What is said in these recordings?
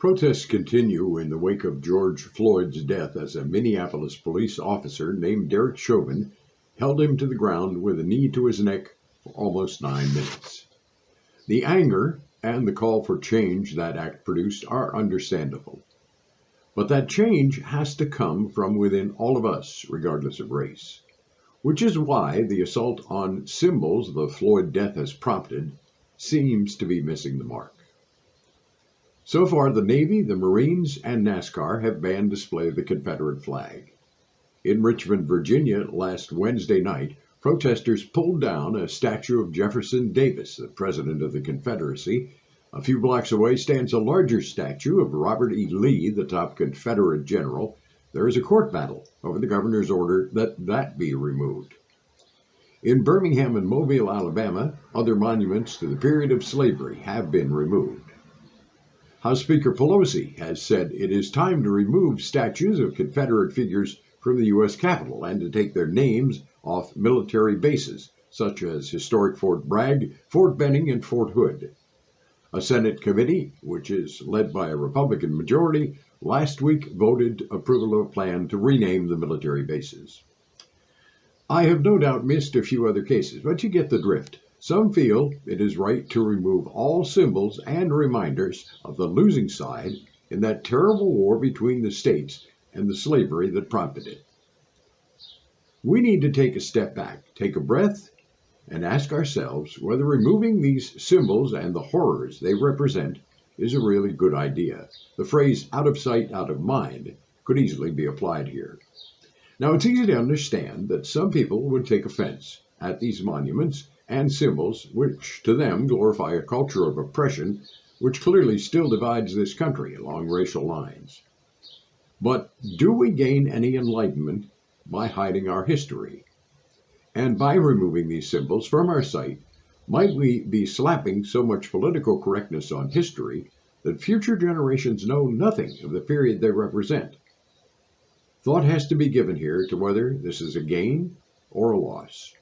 Protests continue in the wake of George Floyd's death as a Minneapolis police officer named Derek Chauvin held him to the ground with a knee to his neck for almost 9 minutes. The anger and the call for change that act produced are understandable. But that change has to come from within all of us, regardless of race, which is why the assault on symbols the Floyd death has prompted seems to be missing the mark. So far, the Navy, the Marines, and NASCAR have banned display of the Confederate flag. In Richmond, Virginia, last Wednesday night, protesters pulled down a statue of Jefferson Davis, the President of the Confederacy. A few blocks away stands a larger statue of Robert E. Lee, the top Confederate general. There is a court battle over the governor's order that be removed. In Birmingham and Mobile, Alabama, other monuments to the period of slavery have been removed. House Speaker Pelosi has said it is time to remove statues of Confederate figures from the U.S. Capitol and to take their names off military bases, such as historic Fort Bragg, Fort Benning, and Fort Hood. A Senate committee, which is led by a Republican majority, last week voted approval of a plan to rename the military bases. I have no doubt missed a few other cases, but you get the drift. Some feel it is right to remove all symbols and reminders of the losing side in that terrible war between the states and the slavery that prompted it. We need to take a step back, take a breath, and ask ourselves whether removing these symbols and the horrors they represent is a really good idea. The phrase "out of sight, out of mind" could easily be applied here. Now, it's easy to understand that some people would take offense at these monuments and symbols which to them glorify a culture of oppression which clearly still divides this country along racial lines. But do we gain any enlightenment by hiding our history? And by removing these symbols from our sight, might we be slapping so much political correctness on history that future generations know nothing of the period they represent? Thought has to be given here to whether this is a gain or a loss.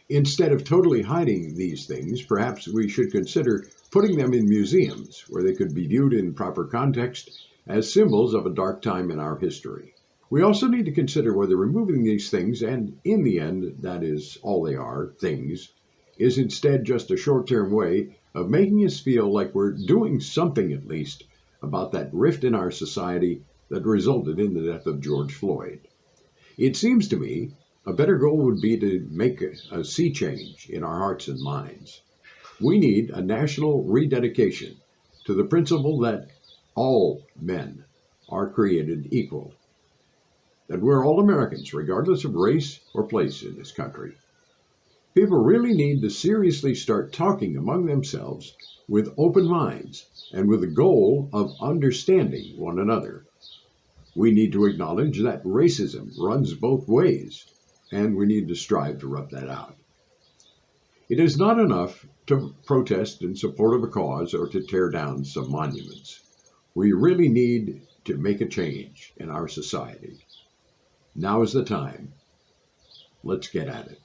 Instead of totally hiding these things, perhaps we should consider putting them in museums where they could be viewed in proper context as symbols of a dark time in our history. We also need to consider whether removing these things, and in the end, that is all they are, things, is instead just a short-term way of making us feel like we're doing something at least about that rift in our society that resulted in the death of George Floyd. It seems to me a better goal would be to make a sea change in our hearts and minds. We need a national rededication to the principle that all men are created equal, that we're all Americans, regardless of race or place in this country. People really need to seriously start talking among themselves with open minds and with the goal of understanding one another. We need to acknowledge that racism runs both ways, and we need to strive to rub that out. It is not enough to protest in support of a cause or to tear down some monuments. We really need to make a change in our society. Now is the time. Let's get at it.